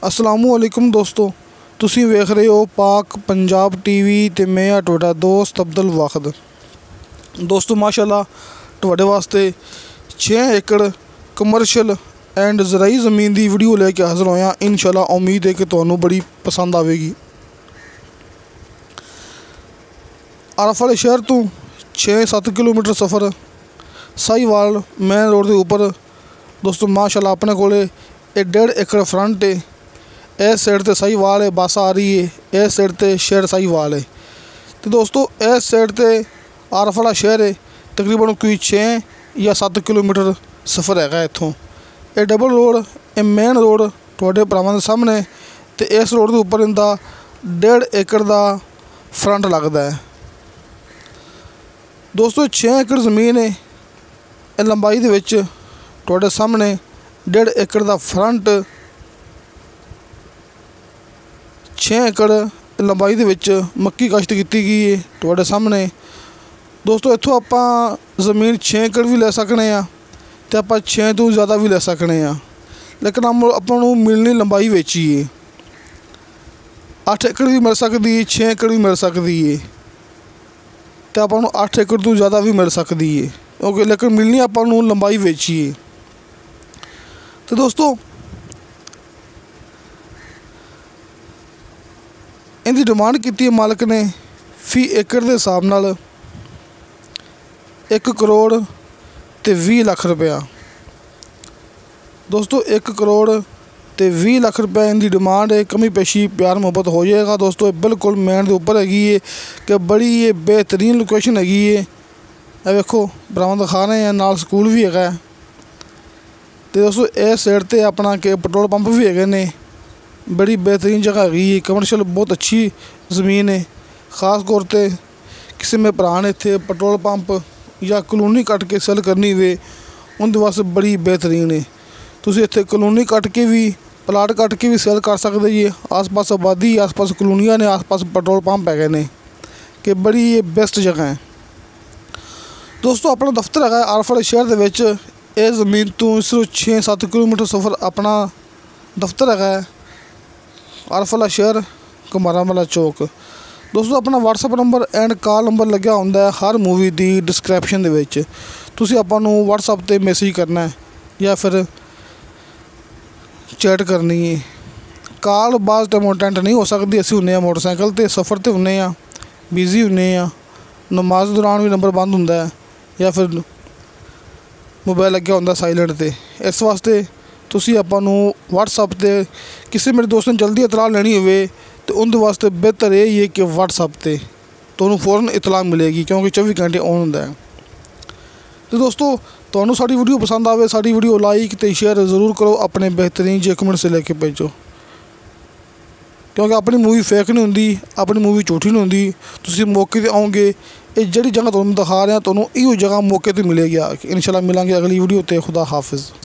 असलामुअलैकुम दोस्तों, तुसी वेख रहे हो पाक पंजाब टीवी ते मैं आ तुहाडा दोस्त अब्दुल वाहिद। दोस्तों माशाल्लाह तुहाडे वास्ते 6 एकड़ कमर्शियल एंड ज़राई ज़मीन की वीडियो लेके हाज़र होया। इंशाल्लाह उम्मीद है कि तुहानू बड़ी पसंद आवेगी। आरफ वाले शहर तो 6-7 किलोमीटर सफ़र साहिवाल मेन रोड के ऊपर दोस्तों माशाल्लाह अपने कोले 1.5 एकड़ फ्रंट है। इस साइड ते साहिवाल है, बस आ रही है। इस साइड ते शहर साहिवाल है। तो दोस्तों इस साइड ते आरफ वाला शहर है, तकरीबन कोई 6 या 7 किलोमीटर सफ़र है इत्थों। ये डबल रोड, ये मेन रोड तुहाडे भरावां दे सामने, तो इस रोड के उपर इनका 1.5 एकड़ का फ्रंट लगता है। दोस्तों 6 एकड़ ज़मीन है, ये लंबाई दे विच तुहाडे सामने 1.5 एकड़ का फ्रंट, 6 एकड़ लंबाई दे विच मक्की काश्त की गई है तुहाडे सामने। दोस्तों इत्थों आपां ज़मीन 6 एकड़ भी ले सकने आ ते आपां 6 तो ज़्यादा भी ले सकने आ, लेकिन आपां नूं मिलनी लंबाई विच ही है। 8 एकड़ भी मिल सकती है, 6 एकड़ भी मिल सकती है, तो आपां नूं 8 एकड़ तो ज़्यादा भी मिल सकती है, क्योंकि लेकिन मिलनी आपां नूं लंबाई विच ही है। तो दोस्तों इनकी डिमांड की मालिक ने फी एकड़ के हिसाब नाल 1 करोड़ ते 20 लाख रुपया। दोस्तों 1 करोड़ ते 20 लाख रुपया इनकी डिमांड है। कमी पेशी प्यार मुहब्बत हो जाएगा। दोस्तों ये बिल्कुल मेन के उपर हैगी है कि बड़ी ये बेहतरीन लोकेशन हैगी है। ये वेखो भरावां दिखा रहे हैं, नाल स्कूल भी है। तो दोस्तों इस साइड ते अपना के पेट्रोल पंप भी है ने। बड़ी बेहतरीन जगह है, कमर्शियल बहुत अच्छी ज़मीन है। ख़ास तौर पर किसी में भरा ने इत्थे पेट्रोल पंप या कलोनी कट के सेल करनी हुए उनके वास्ते बड़ी बेहतरीन है। तुसीं इत्थे कलोनी कट के भी प्लाट कट के भी सेल कर सकते जी। आस पास आबादी, आस पास कलोनियां ने, आस पास पेट्रोल पंप है ने, कि बड़ी ये बेस्ट जगह है। दोस्तों अपना दफ्तर है आरफ वाले शहर दे विच। इस ज़मीन तो सिर्फ 6-7 किलोमीटर सफ़र अपना दफ्तर है आरफ वाला शहर घुमारा वाला चौक। दोस्तों अपना WhatsApp number and call number लग्या होंदा है हर मूवी की डिस्क्रिप्शन दे विच। तुसीं आपां नूं WhatsApp ते मैसेज करना है या फिर चैट करनी है। कॉल बाज़ टाइम अटेंड नहीं हो सकती, असीं हुन्ने मोटरसाइकिल ते सफ़र ते हुन्ने आ, बिजी हुन्ने आ, नमाज दौरान भी नंबर बंद हुंदा है या फिर मोबाइल लग्या होंदा साइलेंट ते। इस वास्ते तुसीं आपां नूं WhatsApp ते किसी मेरे दोस्त ने जल्दी इतला लेनी होवे तो उनके वास्ते बेहतर यही है कि WhatsApp ते तुहानूं फ़ौरन इतला मिलेगी, क्योंकि 24 घंटे ऑन होंदा है। तो दोस्तों तुहानूं साडी वीडियो पसंद आवे, साडी वीडियो लाइक ते शेयर ज़रूर करो, अपने बेहतरीन जे कमेंट से लेके भेजो, क्योंकि अपनी मूवी फेक नहीं होंदी, अपनी मूवी झूठी नहीं होंदी। तुसीं मौके ते आओगे, ये जिहड़ी जगह तुहानूं दिखा रहे हैं तुहानूं इहो जगह मौके ते मिलेगी। इंशाल्लाह मिलांगे अगली वीडियो ते। खुदा हाफिज़।